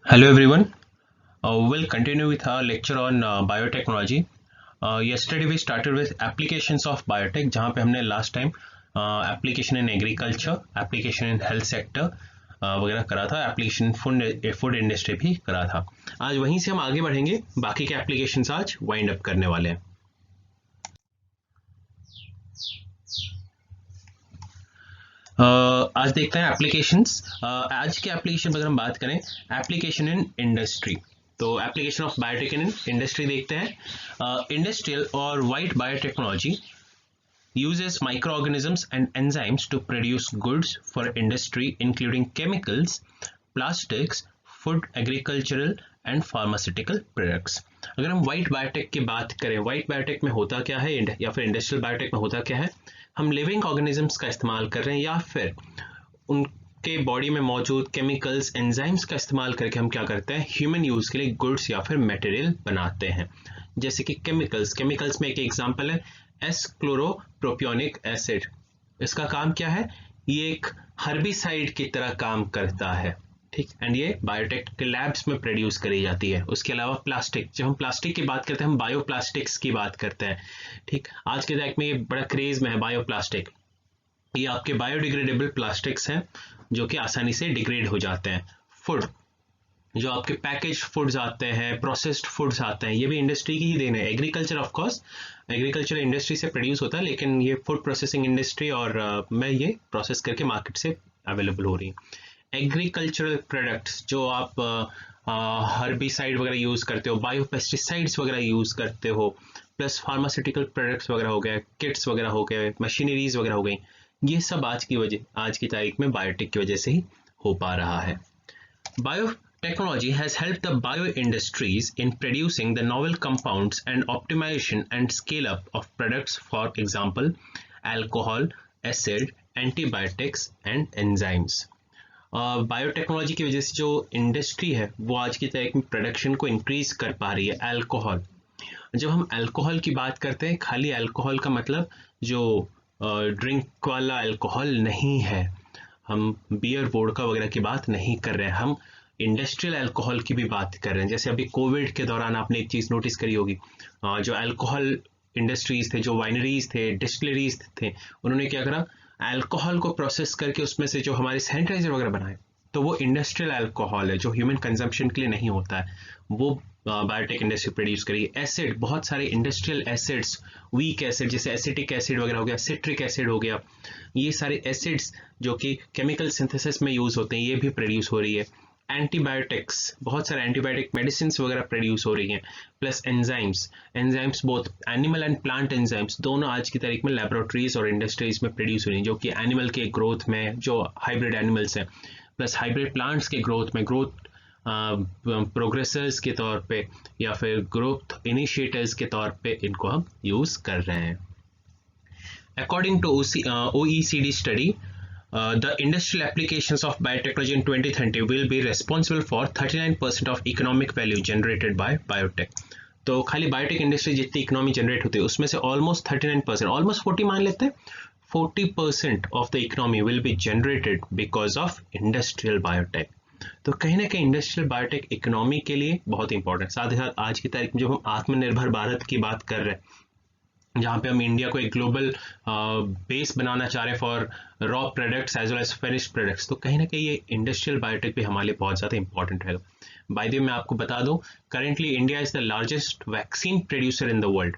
Hello everyone. We'll continue with our lecture on biotechnology. Yesterday we started with applications of biotech, जहाँ पे हमने last time application in agriculture, application in health sector वगैरह करा था, application food industry भी करा था. आज वहीं से हम आगे बढ़ेंगे, बाकी के applications आज wind up करने वाले हैं. आज देखते हैं एप्लीकेशंस. आज के एप्लीकेशन पर अगर हम बात करें एप्लीकेशन इन इंडस्ट्री, तो application of biotech in industry देखते हैं. इंडस्ट्रियल और white biotechnology uses microorganisms and enzymes to produce goods for industry including chemicals, plastics, food, agricultural and pharmaceutical products. अगर हम वाइट बायोटेक की बात करें, वाइट बायोटेक में होता क्या है या फिर इंडस्ट्रियल बायोटेक में होता क्या है, हम लिविंग ऑर्गेनिजम्स का इस्तेमाल कर रहे हैं या फिर उनके बॉडी में मौजूद केमिकल्स एंजाइम्स का इस्तेमाल करके हम क्या करते हैं, ह्यूमन यूज के लिए गुड्स या फिर मटेरियल बनाते हैं. जैसे कि केमिकल्स में एक एग्जांपल है एस-क्लोरोप्रोपियोनिक एसिड. इसका काम क्या है, ये एक हर्बिसाइड की तरह काम करता है, ठीक, एंड ये बायोटेक के लैब्स में प्रोड्यूस करी जाती है. उसके अलावा प्लास्टिक, जब हम प्लास्टिक की बात करते हैं हम बायोप्लास्टिक्स की बात करते हैं, ठीक. आज के टाइम में ये बड़ा क्रेज में है बायोप्लास्टिक. ये आपके बायोडिग्रेडेबल प्लास्टिक्स हैं जो कि आसानी से डिग्रेड हो जाते हैं. फूड, जो आपके पैकेज फूड्स आते हैं, प्रोसेस्ड फूड्स आते हैं, ये भी इंडस्ट्री की ही देन है. Agriculture of course, agriculture industry से प्रोड्यूस होता है, लेकिन ये फूड प्रोसेसिंग इंडस्ट्री और में ये प्रोसेस करके मार्केट से अवेलेबल हो रही है. एग्रीकल्चरल प्रोडक्ट्स जो आप हर्बिसाइड वगैरह यूज करते हो, बायोपेस्टिसाइड्स वगैरह यूज करते हो, प्लस फार्मास्यूटिकल प्रोडक्ट्स वगैरह हो गए, किट्स वगैरह हो गए, मशीनरीज वगैरह हो गई, ये सब आज की तारीख में बायोटेक की वजह से ही हो पा रहा है. Biotechnology has helped the bio industries in producing the novel compounds and optimization and scale up of products, for example, alcohol, acid, antibiotics and enzymes. Biotechnology की वजह से जो इंडस्ट्री है वो आज की तारीख में प्रोडक्शन को इंक्रीज कर पा रही है. अल्कोहल, जब हम अल्कोहल की बात करते हैं, खाली अल्कोहल का मतलब जो ड्रिंक वाला अल्कोहल नहीं है, हम बियर वोडका वगैरह की बात नहीं कर रहे हैं, हम इंडस्ट्रियल अल्कोहल की भी बात कर रहे हैं. जैसे अभी कोविड के दौरान आपने एक चीज़ नोटिस करी होगी, जो अल्कोहल इंडस्ट्रीज थे, जो वाइनरीज थे, डिस्टिलरीज थे, उन्होंने क्या करा, अल्कोहल को प्रोसेस करके उसमें से जो हमारे सैनिटाइजर वगैरह बनाए, तो वो इंडस्ट्रियल अल्कोहल है जो ह्यूमन कंजम्पशन के लिए नहीं होता है, वो बायोटेक इंडस्ट्री प्रोड्यूस करी. एसिड, बहुत सारे इंडस्ट्रियल एसिड्स, वीक एसिड जैसे एसिटिक एसिड वगैरह हो गया, सिट्रिक एसिड हो गया, ये सारे एसिड्स जो कि केमिकल सिंथेसिस में यूज होते हैं, ये भी प्रोड्यूस हो रही है. एंटीबायोटिक्स, बहुत सारे एंटीबायोटिक मेडिसिन वगैरह प्रोड्यूस हो रही हैं. Plus enzymes both animal and plant enzymes दोनों आज की तारीख में लैबोरेटरीज और इंडस्ट्रीज में प्रोड्यूस हो रही हैं, जो कि एनिमल के ग्रोथ में, जो हाइब्रिड एनिमल्स हैं, प्लस हाइब्रिड प्लांट्स के ग्रोथ में, ग्रोथ प्रोग्रेसर्स के तौर पे या फिर ग्रोथ इनिशिएटर्स के तौर पे इनको हम यूज कर रहे हैं. According to OECD study, the industrial applications of biotechnology in 2030 will be responsible for 39% of economic value generated by biotech. तो खाली बायोटेक इंडस्ट्री जितनी इकोनॉमी जनरेट होती है उसमें से ऑलमोस्ट 39%, ऑलमोस्ट 40 मान लेते हैं, 40% of the economy will be generated because of industrial biotech. तो कहीं ना कहीं इंडस्ट्रियल बायोटेक इकोनॉमी के लिए बहुत इंपॉर्टेंट. साथ ही साथ आज की तारीख में जब हम आत्मनिर्भर भारत की बात कर रहे हैं, जहाँ पे हम इंडिया को एक ग्लोबल बेस बनाना चाह रहे हैं for raw products as well as finished products, तो कहीं ना कहीं ये इंडस्ट्रियल बायोटेक भी हमारे लिए बहुत ज़्यादा इंपॉर्टेंट रहेगा. बाय द वे मैं आपको बता दूं, currently India is the largest vaccine producer in the world.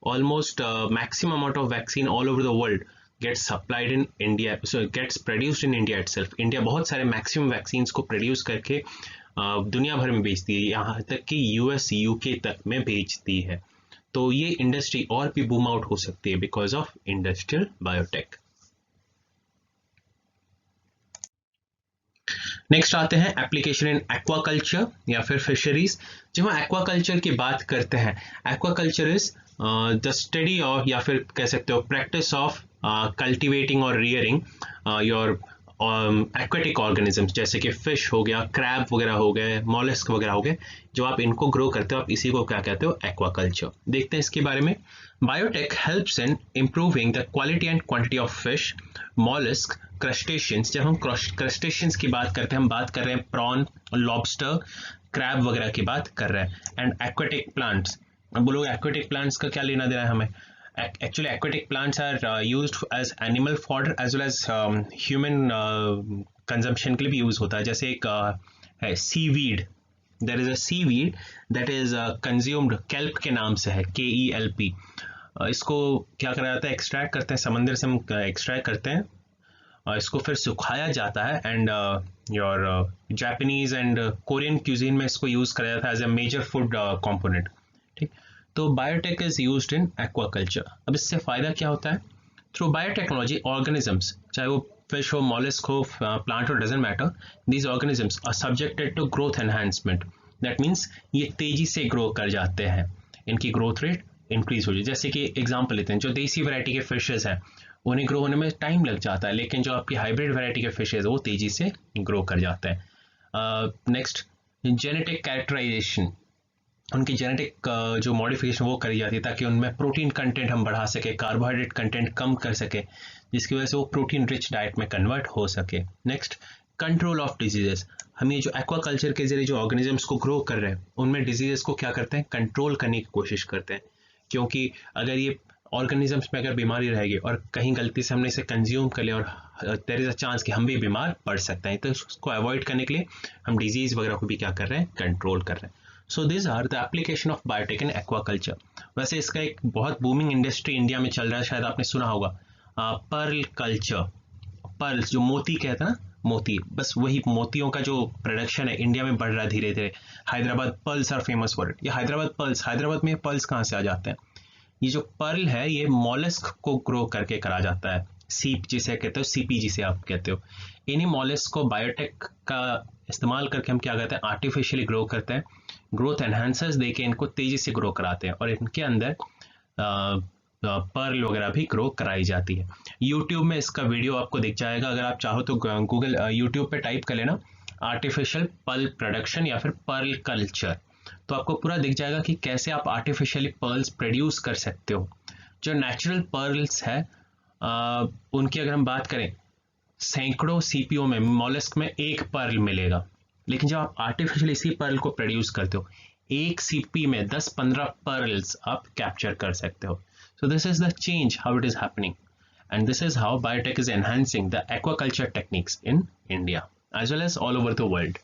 Almost maximum amount of vaccine all over the world gets supplied in India, so gets produced in India itself. India बहुत सारे maximum vaccine को produce करके दुनिया भर में बेचती है, यहाँ तक कि US UK तक में बेचती है. तो ये इंडस्ट्री और भी बूम आउट हो सकती है because of industrial biotech. Next आते हैं एप्लीकेशन इन एक्वाकल्चर या फिर फिशरीज. जब हम एक्वाकल्चर की बात करते हैं, aquaculture is the study of या फिर कह सकते हो प्रैक्टिस ऑफ कल्टिवेटिंग और रियरिंग योर एक्वेटिक ऑर्गेनिजम्स, जैसे कि फिश हो गया, क्रैब वगैरह हो गए, मॉलस्क वगैरह हो गए, जो आप इनको ग्रो करते हो, आप इसी को क्या कहते हो, एक्वाकल्चर. देखते हैं इसके बारे में. Biotech helps in improving the quality and quantity of fish, mollusc, crustaceans. जब हम क्रस्टेशियंस की बात करते हैं, हम बात कर रहे हैं प्रॉन लॉबस्टर, क्रैब वगैरह की बात कर रहे हैं। एंड एक्वेटिक प्लांट्स, अब बोलोगे एक्वेटिक प्लांट्स का क्या लेना देना है हमें? Actually, aquatic plants are used as animal fodder as well as human consumption के लिए भी यूज होता है। जैसे एक है seaweed, there is a seaweed that is consumed, kelp के नाम से है, KELP। इसको क्या करा जाता है? एक्सट्रैक्ट करते हैं, समंदर से हम एक्सट्रैक्ट करते हैं और इसको फिर सुखाया जाता है। And your Japanese and Korean cuisine में इसको यूज करा जाता है as a major food component. ठीक, तो biotech is used in aquaculture. अब इससे फायदा क्या होता है? थ्रू बायोटेक्नोलॉजी ऑर्गेनिजम्स, चाहे वो फिश हो, मॉलिस्क हो, प्लांट हो, doesn't matter, these organisms are subjected to growth enhancement. That means ये तेजी से ग्रो कर जाते हैं, इनकी ग्रोथ रेट इंक्रीज हो जाए। जैसे कि एग्जाम्पल लेते हैं, जो देसी वैरायटी के फिशेज हैं उन्हें ग्रो होने में टाइम लग जाता है, लेकिन जो आपकी हाइब्रिड वैरायटी के फिशेज वो तेजी से ग्रो कर जाते हैं। नेक्स्ट, जेनेटिक कैरेक्टराइजेशन, उनकी जेनेटिक जो मॉडिफिकेशन वो करी जाती है ताकि उनमें प्रोटीन कंटेंट हम बढ़ा सके, कार्बोहाइड्रेट कंटेंट कम कर सके, जिसकी वजह से वो प्रोटीन रिच डाइट में कन्वर्ट हो सके। नेक्स्ट, कंट्रोल ऑफ डिजीजेस, हम ये जो एक्वाकल्चर के जरिए जो ऑर्गेनिजम्स को ग्रो कर रहे हैं उनमें डिजीजेस को क्या करते हैं? कंट्रोल करने की कोशिश करते हैं। क्योंकि अगर ये ऑर्गेनिजम्स में अगर बीमारी रहेगी और कहीं गलती से हमने इसे कंज्यूम कर लिया और देयर इज अ चांस कि हम भी बीमार पड़ सकते हैं, तो उसको अवॉइड करने के लिए हम डिजीज वगैरह को भी क्या कर रहे हैं? कंट्रोल कर रहे हैं। So this are the application of biotech in aquaculture. वैसे इसका एक बहुत बूमिंग इंडस्ट्री इंडिया में चल रहा है, शायद आपने सुना होगा, पर्ल कल्चर। पर्ल्स, जो मोती कहते हैं ना, मोती, बस वही मोतियों का जो प्रोडक्शन है इंडिया में बढ़ रहा है धीरे धीरे। Hyderabad pearls are famous for it. ये हैदराबाद पर्ल्स, हैदराबाद में पर्ल्स कहाँ से आ जाते हैं? ये जो पर्ल है ये मॉलस्क को ग्रो करके करा जाता है, सीप जिसे कहते हो, सीपी जिसे आप कहते हो। इन्हीं मॉलस्क को बायोटेक का इस्तेमाल करके हम क्या करते हैं? आर्टिफिशियली ग्रो करते हैं, ग्रोथ एनहांसर्स देके इनको तेजी से ग्रो कराते हैं और इनके अंदर पर्ल वगैरह भी ग्रो कराई जाती है। यूट्यूब में इसका वीडियो आपको दिख जाएगा, अगर आप चाहो तो गूगल यूट्यूब पे टाइप कर लेना आर्टिफिशियल पर्ल प्रोडक्शन या फिर पर्ल कल्चर, तो आपको पूरा दिख जाएगा कि कैसे आप आर्टिफिशियली पर्ल्स प्रोड्यूस कर सकते हो। जो नेचुरल पर्ल्स है उनकी अगर हम बात करें, सैकड़ों सीपीओ में, मॉलस्क में एक पर्ल मिलेगा, लेकिन जब आप आर्टिफिशियल इसी पर्ल को प्रोड्यूस करते हो, एक सीपी में 10-15 पर्ल्स आप कैप्चर कर सकते हो। So this is the change how it is happening, and this is how biotech is enhancing the aquaculture techniques in India as well as all over the world.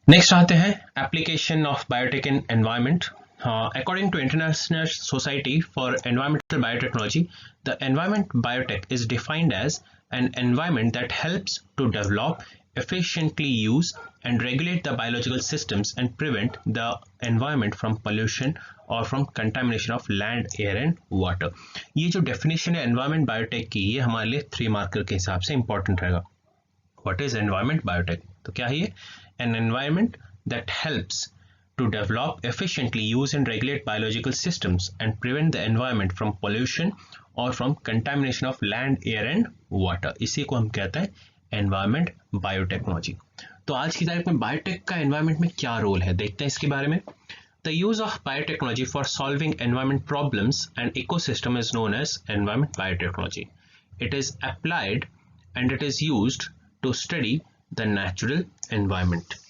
Next आते हैं application of biotech in environment. According to International Society for Environmental Biotechnology, the environment biotech is defined as an environment that helps to develop, efficiently use and regulate the biological systems and prevent the environment from pollution or from contamination of land, air and water. ये जो definition है environment biotech की, ये हमारे लिए 3 marker के हिसाब से important रहेगा। What is environment biotech? तो क्या है ये? An environment that helps to develop, efficiently use and regulate biological systems and prevent the environment from pollution or from contamination of land, air and water. इसी को हम कहते हैं environment biotechnology। तो आज की तारीख में बायोटेक का environment में क्या रोल है, देखते हैं इसके बारे में। The use of biotechnology for solving environment problems and ecosystem is known as environment biotechnology. It is applied and it is used to study the natural environment.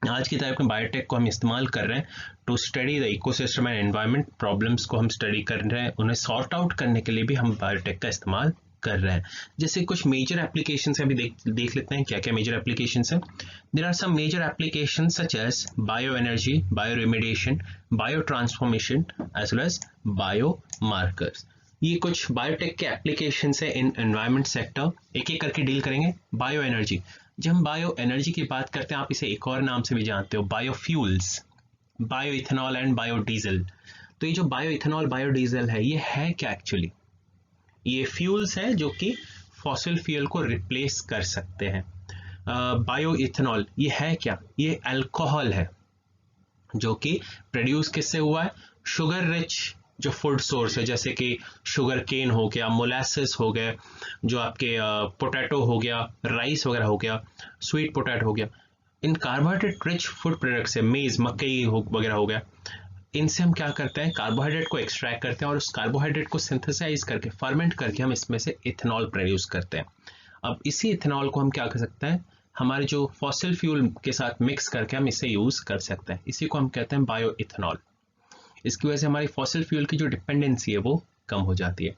आज की तारीख में बायोटेक को हम इस्तेमाल कर रहे हैं to study the ecosystem and environment problems को हम स्टडी कर रहे हैं, उन्हें सॉर्ट आउट करने के लिए भी हम बायोटेक का इस्तेमाल कर रहे हैं। जैसे कुछ मेजर एप्लीकेशंस हैं, अभी देख लेते हैं क्या क्या मेजर एप्लीकेशंस हैं। There are some major applications such as bio energy, bio remediation, bio transformation as well as bio markers. ये कुछ बायोटेक के एप्लीकेशंस है इन एनवायरनमेंट सेक्टर। एक एक करके डील करेंगे। बायो एनर्जी, जब हम बायो एनर्जी की बात करते हैं, आप इसे एक और नाम से भी जानते हो, biofuels, bio ethanol and bio diesel. तो ये जो बायो इथेनॉल, बायो डीजल है, ये है क्या एक्चुअली? ये फ्यूल्स है जो कि फॉसिल फ्यूल को रिप्लेस कर सकते हैं। बायो इथेनॉल ये है क्या? ये अल्कोहल है जो कि प्रोड्यूस किससे हुआ है? शुगर रिच जो फूड सोर्स है, जैसे कि शुगर केन हो गया, मोलासेस हो गए, जो आपके पोटैटो हो गया, राइस वगैरह हो गया, स्वीट पोटैटो हो गया, इन कार्बोहाइड्रेट रिच फूड प्रोडक्ट से, मेज, मकई वगैरह हो गया, इनसे हम क्या करते हैं? कार्बोहाइड्रेट को एक्सट्रैक्ट करते हैं और उस कार्बोहाइड्रेट को सिंथेसाइज करके, फर्मेंट करके हम इसमें से इथेनॉल प्रोड्यूस करते हैं। अब इसी इथेनॉल को हम क्या कर सकते हैं, हमारे जो फॉसिल फ्यूल के साथ मिक्स करके हम इसे यूज कर सकते हैं, इसी को हम कहते हैं बायो इथेनॉल। इसकी वजह से हमारी फॉसिल फ्यूल की जो डिपेंडेंसी है वो कम हो जाती है।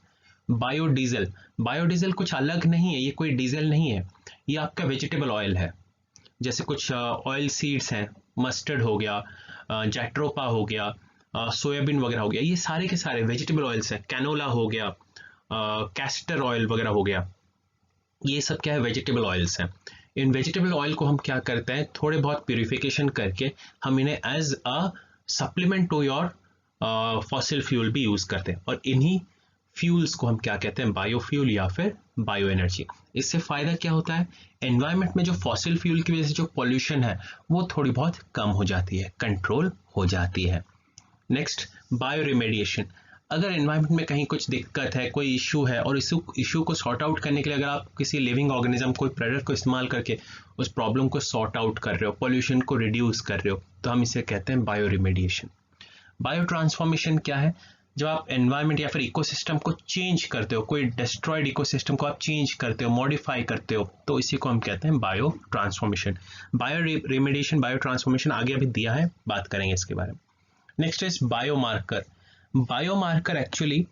बायोडीजल, बायोडीजल कुछ अलग नहीं है, ये कोई डीजल नहीं है, ये आपका वेजिटेबल ऑयल है। जैसे कुछ ऑयल सीड्स हैं, मस्टर्ड हो गया, जैट्रोपा हो गया, सोयाबीन वगैरह हो गया, ये सारे के सारे वेजिटेबल ऑयल्स हैं। कैनोला हो गया, कैस्टर ऑयल वगैरह हो गया, ये सब क्या है, वेजिटेबल ऑयल्स हैं। इन वेजिटेबल ऑयल को हम क्या करते हैं, थोड़े बहुत प्यूरिफिकेशन करके हम इन्हें as a supplement to your fossil fuel भी यूज करते हैं, और इन्हीं फ्यूल्स को हम क्या कहते हैं, बायोफ्यूल या फिर बायो एनर्जी। इससे फायदा क्या होता है, एनवायरनमेंट में जो फॉसिल फ्यूल की वजह से जो पॉल्यूशन है वो थोड़ी बहुत कम हो जाती है, कंट्रोल हो जाती है। Next, bio remediation. अगर एनवायरनमेंट में कहीं कुछ दिक्कत है, कोई इशू है, और इस इशू को सॉर्ट आउट करने के लिए अगर आप किसी लिविंग ऑर्गेनिज्म, कोई प्रेडेटर को इस्तेमाल करके उस प्रॉब्लम को सॉर्ट आउट कर रहे हो, पॉल्यूशन को रिड्यूस कर रहे हो, तो हम इसे कहते हैं बायो रिमेडिएशन। बायो ट्रांसफॉर्मेशन क्या है, जब आप एनवायरनमेंट या फिर इकोसिस्टम को चेंज करते हो, कोई डिस्ट्रॉयड इकोसिस्टम को आप चेंज करते हो, मॉडिफाई करते हो, तो इसी को हम कहते हैं bio transformation. Bio remediation, bio transformation आगे अभी दिया है, बात करेंगे इसके बारे में। Next is biomarker. Biomarker actually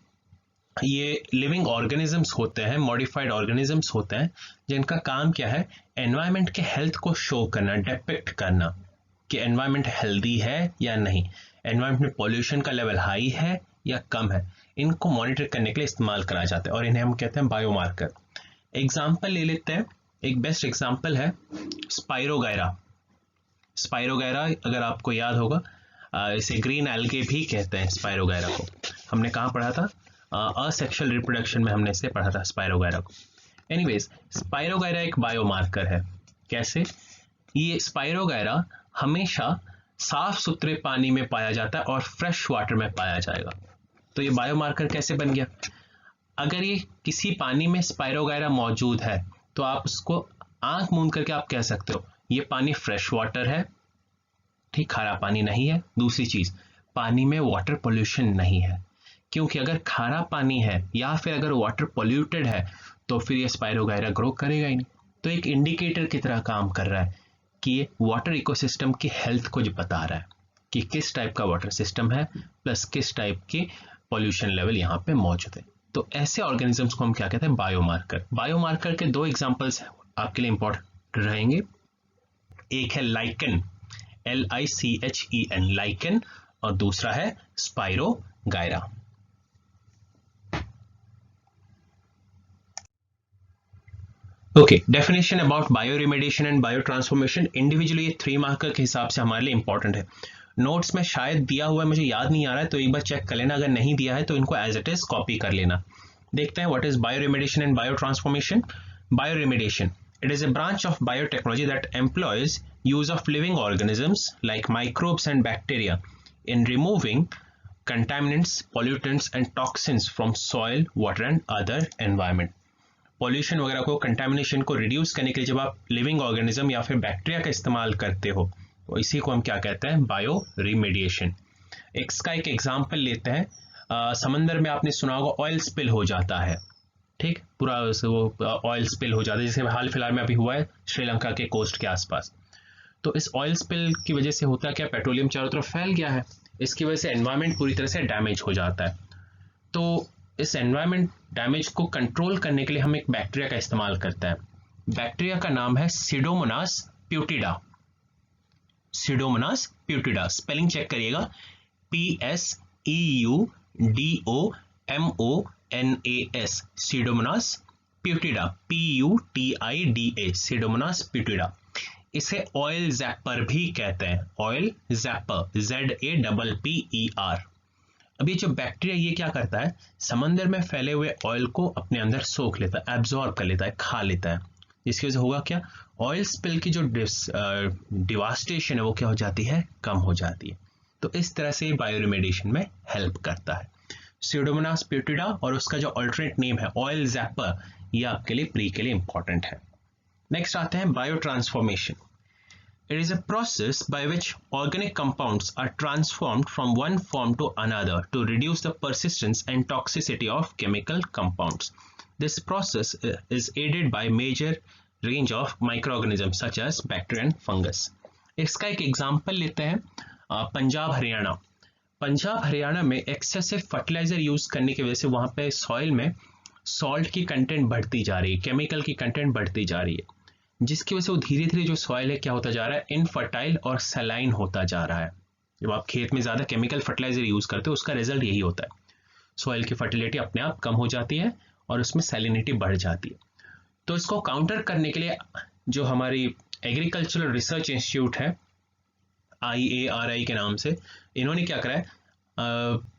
ये लिविंग ऑर्गेनिजम्स होते हैं, मॉडिफाइड ऑर्गेनिजम्स होते हैं, जिनका काम क्या है, एनवायरनमेंट के हेल्थ को शो करना, डिपिक्ट करना कि एनवायरनमेंट हेल्दी है या नहीं, एनवायरनमेंट में पॉल्यूशन का लेवल हाई है या कम है, इनको मॉनिटर करने के लिए इस्तेमाल करा जाता है, और इन्हें हम कहते हैं बायोमार्कर। एग्जाम्पल ले लेते हैं, एक बेस्ट एग्जाम्पल है स्पाइरोगायरा। स्पाइरोगायरा अगर आपको याद होगा, इसे ग्रीन एल्गे भी कहते हैं स्पाइरोगायरा को। हमने कहाँ पढ़ा था, असेक्सुअल रिप्रोडक्शन में हमने इसे पढ़ा था स्पाइरोगायरा को। एनीवेज, स्पाइरोगायरा एक बायोमार्कर है। कैसे, ये स्पाइरोगायरा हमेशा साफ सुथरे पानी में पाया जाता है और फ्रेश वाटर में पाया जाएगा। तो ये बायोमार्कर कैसे बन गया, अगर ये किसी पानी में स्पाइरोगायरा मौजूद है तो आप उसको आंख मूंद करके आप कह सकते हो ये पानी फ्रेश वाटर है, ठीक, खारा पानी नहीं है। दूसरी चीज, पानी में वाटर पोल्यूशन नहीं है, क्योंकि अगर खारा पानी है या फिर अगर वाटर पोल्यूटेड है तो फिर ये स्पाइरोगायरा ग्रो करेगा ही नहीं। तो एक इंडिकेटर की तरह काम कर रहा है कि ये वाटर इकोसिस्टम की हेल्थ को जो बता रहा है कि किस टाइप का वाटर सिस्टम है, प्लस किस टाइप की पॉल्यूशन लेवल यहाँ पे मौजूद है। तो ऐसे ऑर्गेनिजम्स को हम क्या कहते हैं, बायोमार्कर। बायोमार्कर के दो एग्जांपल्स आपके लिए इंपॉर्टेंट रहेंगे। एक है लाइकन, LICHEN, लाइकन, और दूसरा है spirogyra. Okay, definition about bio remediation and bio transformation. Individually ये 3 मार्कर के हिसाब से हमारे लिए इंपॉर्टेंट है। नोट्स में शायद दिया हुआ है, मुझे याद नहीं आ रहा है, तो एक बार चेक कर लेना, अगर नहीं दिया है तो इनको एज इट इज कॉपी कर लेना। देखते हैं what is bio remediation and bio transformation. Bio remediation, it is a branch of biotechnology that employs use of living organisms like microbes and bacteria in removing contaminants, pollutants and toxins from soil, water and other environment. Pollution वगैरह को, contamination को reduce करने के लिए जब आप living organism या फिर बैक्टीरिया का इस्तेमाल करते हो तो इसी को हम क्या कहते हैं, बायो रिमेडिएशन। इसका एक एग्जांपल लेते हैं, समंदर में आपने सुना होगा ऑयल स्पिल हो जाता है, ठीक, पूरा वो ऑयल स्पिल हो जाता है, जैसे हाल फिलहाल में अभी हुआ है श्रीलंका के कोस्ट के आसपास। तो इस ऑयल स्पिल की वजह से होता क्या, पेट्रोलियम चारों तरफ फैल गया है, इसकी वजह से एनवायरनमेंट पूरी तरह से डैमेज हो जाता है। तो इस एनवायरनमेंट डैमेज को कंट्रोल करने के लिए हम एक बैक्टीरिया का इस्तेमाल करते हैं। बैक्टीरिया का नाम है pseudomonas putida. Pseudomonas putida, spelling check करिएगा, PSEUDOMONAS, pseudomonas putida, PUTIDA, pseudomonas putida. इसे ऑयल जैपर भी कहते हैं, ऑयल जैपर, ZAPPER। अब ये जो बैक्टीरिया ये क्या करता है, समंदर में फैले हुए ऑयल को अपने अंदर सोख लेता है, एब्जॉर्ब कर लेता है, खा लेता है, जिसकी वजह से होगा क्या, ऑयल स्पिल की जो डिवास्टेशन है वो क्या हो जाती है, कम हो जाती है। तो इस तरह से बायो रिमेडिएशन में हेल्प करता है। सीडोमोनास प्यूटिडा और उसका जो अल्टरनेट नेम है ऑयल जैपर, ये आपके लिए प्री के लिए इंपॉर्टेंट है। नेक्स्ट आते हैं bio transformation. It is a process by which organic compounds are transformed from one form to another to reduce the persistence and toxicity of chemical compounds. This process is aided by major range of microorganisms such as bacteria and fungus. इसका एक example लेते हैं पंजाब हरियाणा। पंजाब हरियाणा में excessive fertiliser use करने की वजह से वहां पे सॉइल में सॉल्ट की कंटेंट बढ़ती जा रही है, केमिकल की कंटेंट बढ़ती जा रही है, जिसकी वजह से वो धीरे धीरे जो सॉइल है क्या होता जा रहा है, इनफर्टाइल और सलाइन होता जा रहा है। जब आप खेत में ज्यादा केमिकल फर्टिलाइजर यूज करते हो उसका रिजल्ट यही होता है, सॉइल की फर्टिलिटी अपने आप कम हो जाती है और उसमें सैलिनिटी बढ़ जाती है। तो इसको काउंटर करने के लिए जो हमारी एग्रीकल्चरल रिसर्च इंस्टीट्यूट है IARI के नाम से, इन्होंने क्या करा है,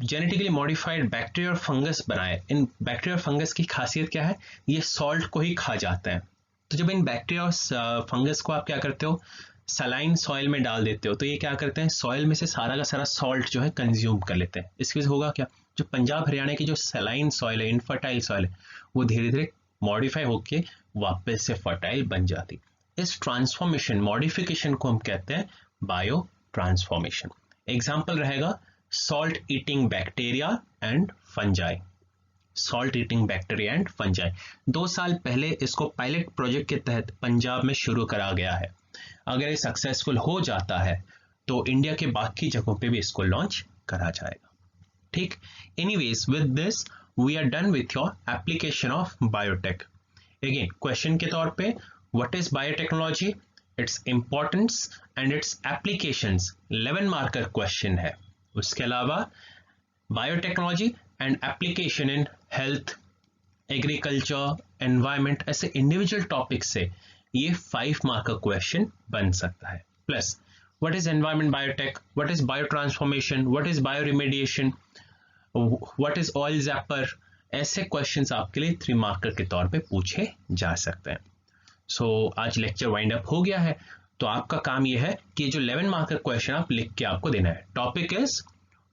जेनेटिकली मॉडिफाइड बैक्टीरिया और फंगस बनाए। इन बैक्टीरिया और फंगस की खासियत क्या है, ये सॉल्ट को ही खा जाते हैं। तो जब इन बैक्टीरिया और फंगस को आप क्या करते हो, सलाइन सॉइल में डाल देते हो, तो ये क्या करते हैं, सॉइल में से सारा का सारा सॉल्ट जो है कंज्यूम कर लेते हैं। इसकी वजह से होगा क्या, जो पंजाब हरियाणा की जो सलाइन सॉइल है, इनफर्टाइल सॉइल है, वो धीरे धीरे मॉडिफाई होके वापस से फर्टाइल बन जाती। इस ट्रांसफॉर्मेशन, मॉडिफिकेशन को हम कहते हैं बायो ट्रांसफॉर्मेशन। एग्जाम्पल रहेगा salt eating bacteria and fungi. Salt eating bacteria and fungi 2 साल पहले इसको पायलट प्रोजेक्ट के तहत पंजाब में शुरू करा गया है। अगर ये सक्सेसफुल हो जाता है तो इंडिया के बाकी जगहों पे भी इसको लॉन्च करा जाएगा। ठीक, anyways with this we are done with your application of biotech. Again question के तौर पे, what is biotechnology, its importance and its applications, 11 marker question है। उसके अलावा biotechnology and application in health, agriculture, environment, ऐसे इंडिविजुअल टॉपिक से ये 5 mark का क्वेश्चन बन सकता है। Plus what is environment biotech, what is biotransformation, what is bioremediation, what is oil जैपर, ऐसे क्वेश्चंस आपके लिए 3 मार्कर के तौर पे पूछे जा सकते हैं। सो आज लेक्चर वाइंड अप हो गया है, तो आपका काम यह है कि जो 11 मार्कर क्वेश्चन आप लिख के आपको देना है। Topic is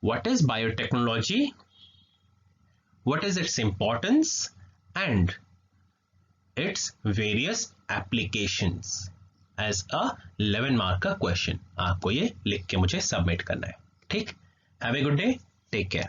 what is biotechnology, what is its importance and its various applications as a 11 mark का क्वेश्चन आपको ये लिख के मुझे सबमिट करना है। ठीक, have a good day, take care.